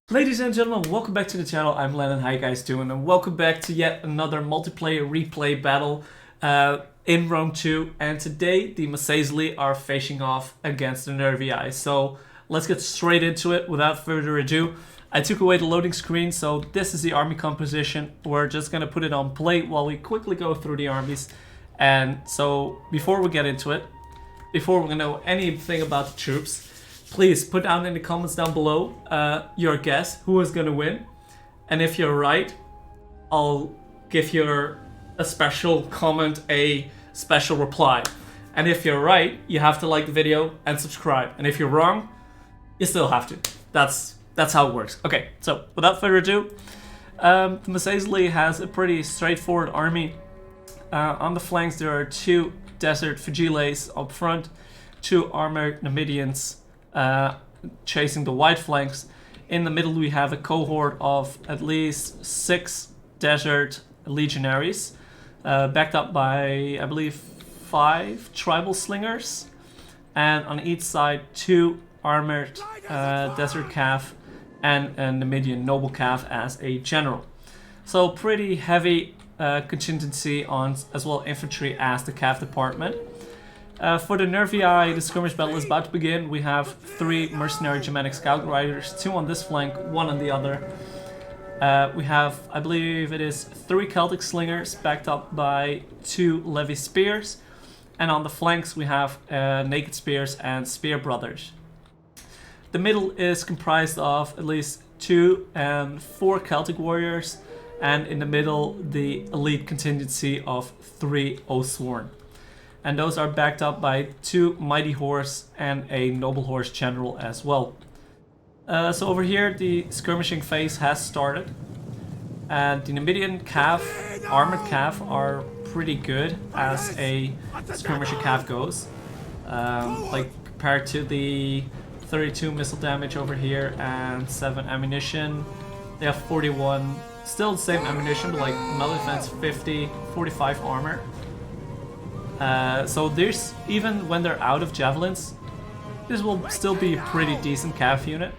Ladies and gentlemen, welcome back to the channel. I'm Lennon. How you guys doing? And welcome back to yet another multiplayer replay battle in Rome 2. And today the Masaesyli are facing off against the Nervii. So let's get straight into it without further ado. I took away the loading screen, so this is the army composition. We're just gonna put it on play while we quickly go through the armies. And so before we get into it, before we know anything about the troops, please put down in the comments down below your guess who is going to win. And if you're right, I'll give you a special comment, a special reply. And if you're right, you have to like the video and subscribe. And if you're wrong, you still have to. That's how it works. Okay, so without further ado, the Masaesyli has a pretty straightforward army. On the flanks there are two desert Vigiles up front, two armored Numidians chasing the wide flanks. In the middle we have a cohort of at least 6 desert legionaries, backed up by I believe 5 tribal slingers, and on each side 2 armored desert cav and a Numidian noble cav as a general. So pretty heavy contingency on as well infantry as the cav department. For the Nervii, the skirmish battle is about to begin. We have 3 mercenary Germanic scout riders, 2 on this flank, 1 on the other. We have, I believe it is 3 Celtic slingers backed up by 2 Levy spears. And on the flanks we have naked spears and spear brothers. The middle is comprised of at least 2 and 4 Celtic warriors. And in the middle the elite contingency of 3 Oathsworn. And those are backed up by 2 mighty horse and a noble horse general as well. So over here the skirmishing phase has started. And the Numidian cav, armored cav, are pretty good as a skirmisher cav goes. Like compared to the 32 missile damage over here and 7 ammunition. They have 41, still the same ammunition, but like melee defense 50, 45 armor. So there's, even when they're out of javelins, this will still be a pretty decent cav unit.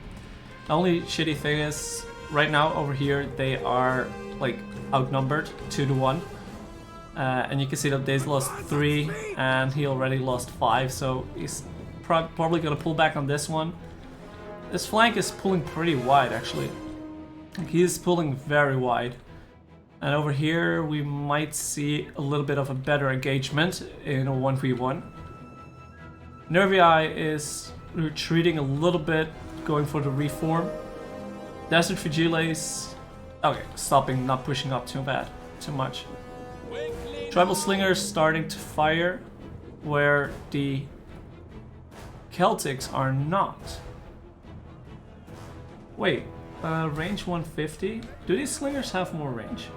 The only shitty thing is, right now over here they are like outnumbered 2 to 1. And you can see that Dave's lost 3 and he already lost 5, so he's probably gonna pull back on this one. This flank is pulling pretty wide actually. He's pulling very wide. And over here we might see a little bit of a better engagement in a 1v1. Nervii is retreating a little bit, going for the reform. Desert Vigiles, okay, stopping, not pushing up too much. Tribal slingers starting to fire where the Celtics are not. Wait, range 150? Do these slingers have more range?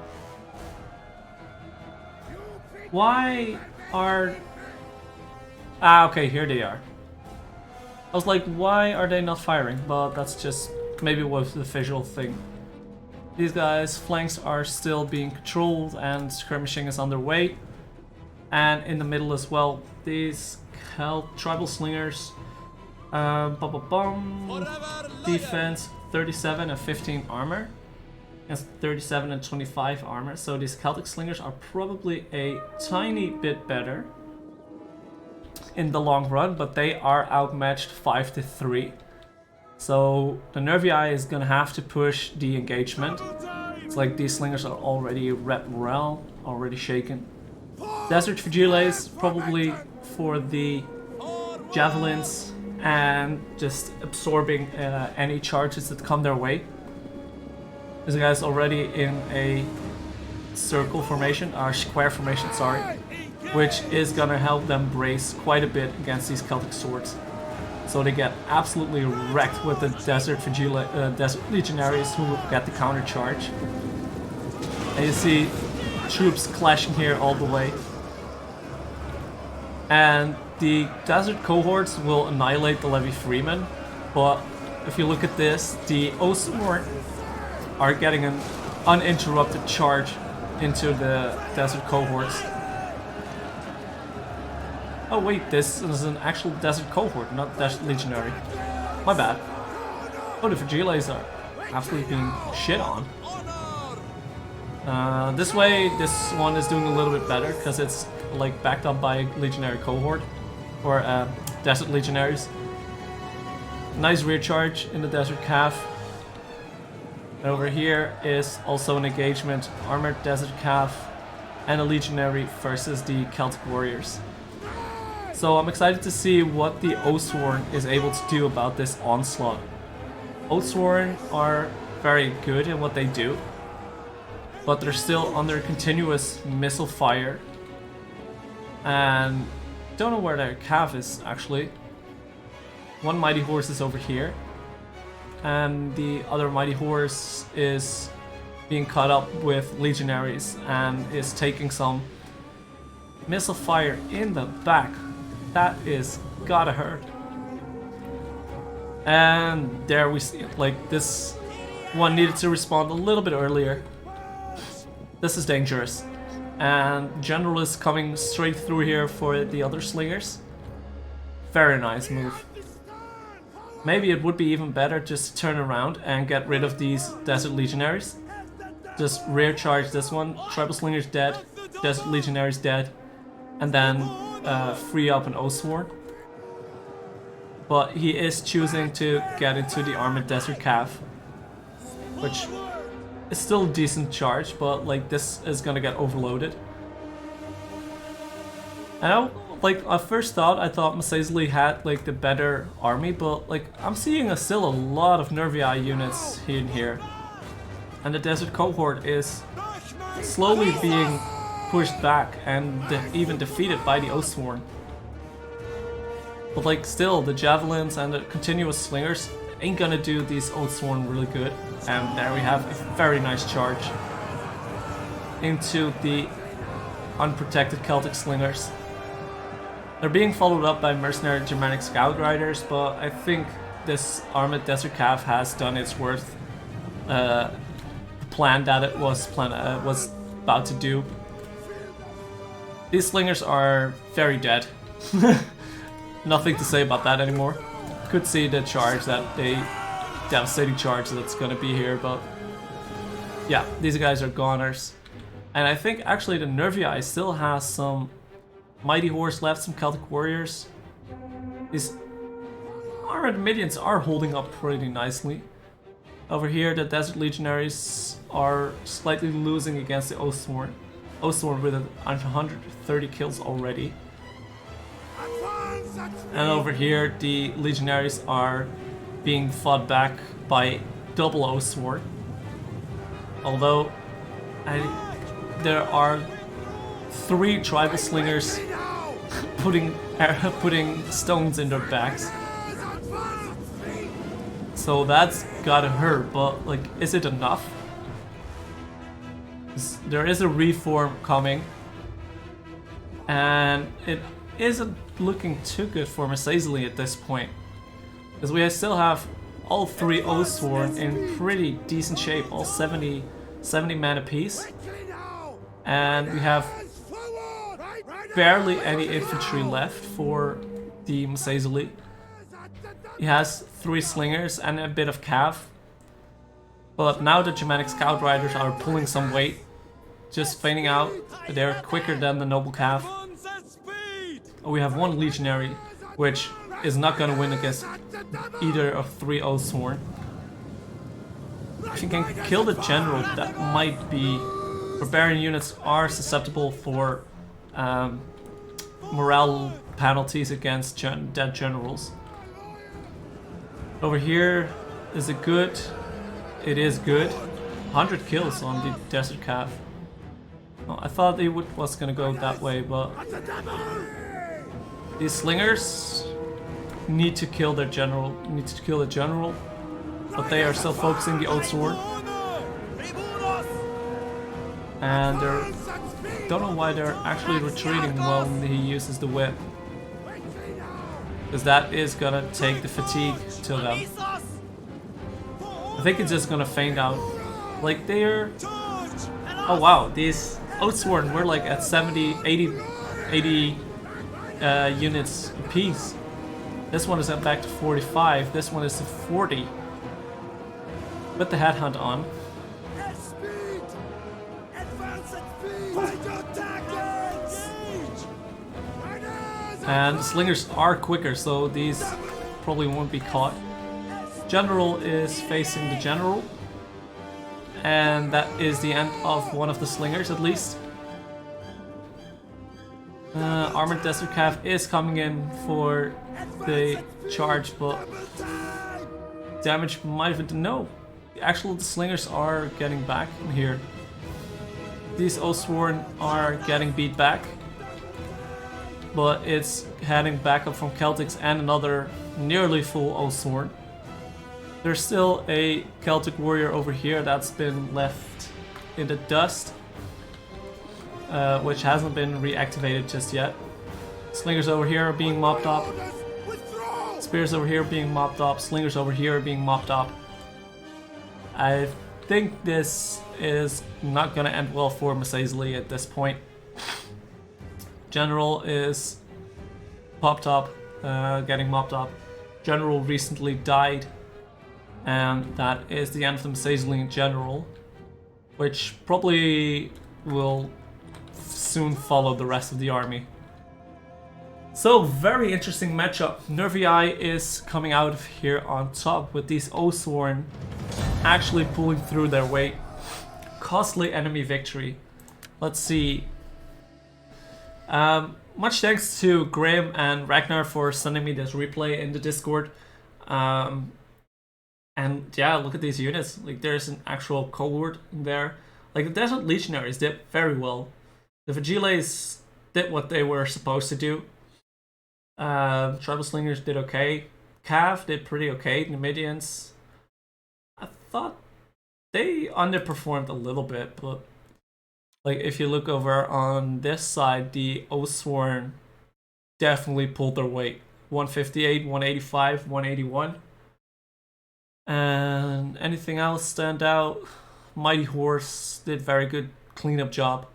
Why are... okay, here they are. I was like, why are they not firing? But that's just maybe was the visual thing. These guys' flanks are still being controlled and skirmishing is underway. And in the middle as well, these tribal slingers. Defense 37 and 15 armor. Against 37 and 25 armor, so these Celtic slingers are probably a tiny bit better in the long run, but they are outmatched 5 to 3. So the Nervii is gonna have to push the engagement. It's like these slingers are already red morale, already shaken. Desert Vigiles probably for the javelins and just absorbing any charges that come their way. This guy's already in a circle formation, or square formation, sorry, which is gonna help them brace quite a bit against these Celtic swords. So they get absolutely wrecked with the Desert Legionaries who get the counter charge. And you see troops clashing here all the way. And the Desert cohorts will annihilate the Levy Freemen, but if you look at this, the Oathsworn are getting an uninterrupted charge into the desert cohorts. Oh wait, this is an actual desert cohort, not desert legionary. My bad. Oh, the Vigiles are absolutely being shit on. This way, this one is doing a little bit better because it's like backed up by legionary cohort or desert legionaries. Nice rear charge in the desert calf. And over here is also an engagement, armored desert calf and a legionary versus the Celtic warriors. So I'm excited to see what the Oathsworn is able to do about this onslaught. Oathsworn are very good in what they do, but they're still under continuous missile fire. And don't know where their calf is actually. One mighty horse is over here, and the other mighty horse is being caught up with legionaries and is taking some missile fire in the back. That is gotta hurt. And there we see it. Like, this one needed to respond a little bit earlier. This is dangerous. And General is coming straight through here for the other slingers. Very nice move. Maybe it would be even better just to turn around and get rid of these Desert Legionaries. Just rear charge this one, Tribal Slinger's dead, Desert Legionary's dead, and then free up an Oathsworn. But he is choosing to get into the Armored Desert Calf, which is still a decent charge, but like this is gonna get overloaded. And I first thought Masaesyli had like the better army, but like I'm seeing still a lot of Nervii units in here. And the Desert Cohort is slowly being pushed back and even defeated by the Oathsworn. But like still, the Javelins and the continuous Slingers ain't gonna do these Oathsworn really good. And there we have a very nice charge into the unprotected Celtic Slingers. They're being followed up by mercenary Germanic Scout Riders, but I think this Armored Desert Calf has done its worth. Plan that it was about to do. These slingers are very dead. Nothing to say about that anymore. Could see the charge, that the devastating charge that's gonna be here, but yeah, these guys are goners. And I think actually the Nervii still has some mighty horse left, some Celtic warriors. These armored minions are holding up pretty nicely. Over here, the Desert Legionaries are slightly losing against the Oathsworn. Oathsworn with 130 kills already. And over here, the Legionaries are being fought back by double Oathsworn. Although, there are 3 Tribal Slingers putting stones in their backs. So that's gotta hurt, but like, is it enough? There is a reform coming, and it isn't looking too good for Masaesyli at this point, because we still have all 3 Oathsworn in pretty decent shape, all 70 men apiece, and we have barely any infantry left for the Masaesyli. He has 3 slingers and a bit of cav. But now the Germanic Scout Riders are pulling some weight, just feigning out. They're quicker than the Noble Cav. We have 1 Legionary, which is not gonna win against either of 3 Oathsworn. If you can kill the General, that might be... Barbarian units are susceptible for morale penalties against dead generals. Over here, is it good? It is good. 100 kills on the Desert Calf. Oh, I thought they was gonna go that way, but these slingers need to kill their general. But they are still focusing the Oathsworn. And don't know why they're actually retreating when he uses the whip. Because that is gonna take the fatigue to them. I think it's just gonna feint out. Like they're... Oh wow, these Oathsworn were like at 70, 80 units apiece. This one is back to 45, this one is to 40. with the headhunt on. At speed! Advance at speed! Find your targets! And the slingers are quicker, so these probably won't be caught. General is facing the general. And that is the end of one of the slingers, at least. Armored Desert Cav is coming in for the charge, but damage might have been... No, actually the slingers are getting back in here. These Oathsworn are getting beat back, but it's heading back up from Celtics and another nearly full Oathsworn. There's still a Celtic warrior over here that's been left in the dust, which hasn't been reactivated just yet. Slingers over here are being mopped up. Spears over here being mopped up. Slingers over here are being mopped up. I think this is not going to end well for Masaesyli at this point. General is popped up, getting mopped up. General recently died. And that is the end of the Masaesyli in general, which probably will soon follow the rest of the army. So, very interesting matchup. Nervii is coming out of here on top with these Oathsworn actually pulling through their weight. Costly enemy victory. Let's see. Much thanks to Graham and Ragnar for sending me this replay in the Discord. And yeah, look at these units. Like, there's an actual cohort in there. Like, the Desert Legionaries did very well. The Vigiles did what they were supposed to do. Tribal Slingers did okay. Cav did pretty okay. Numidians, I thought they underperformed a little bit, but like, if you look over on this side, the Oathsworn definitely pulled their weight. 158, 185, 181. And anything else stand out? Mighty Horse did very good cleanup job.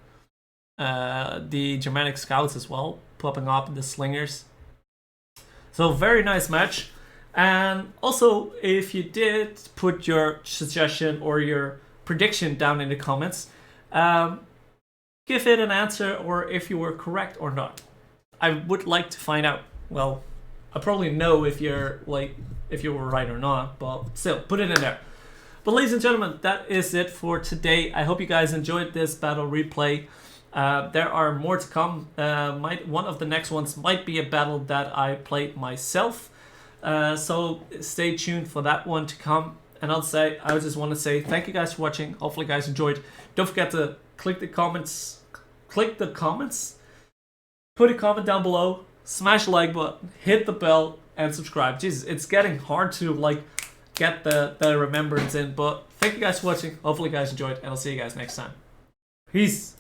The Germanic Scouts as well, popping up in the Slingers. So very nice match. And also, if you did put your suggestion or your prediction down in the comments, give it an answer, or if you were correct or not. I would like to find out. Well, I probably know if you're if you were right or not, but still, put it in there. But ladies and gentlemen, that is it for today. I hope you guys enjoyed this battle replay. There are more to come. One of the next ones might be a battle that I played myself. So stay tuned for that one to come. And I just want to say thank you guys for watching. Hopefully you guys enjoyed. Don't forget to click the comments, put a comment down below, smash the like button, hit the bell, and subscribe. Jesus, it's getting hard to get the remembrance in, but thank you guys for watching. Hopefully you guys enjoyed, and I'll see you guys next time. Peace.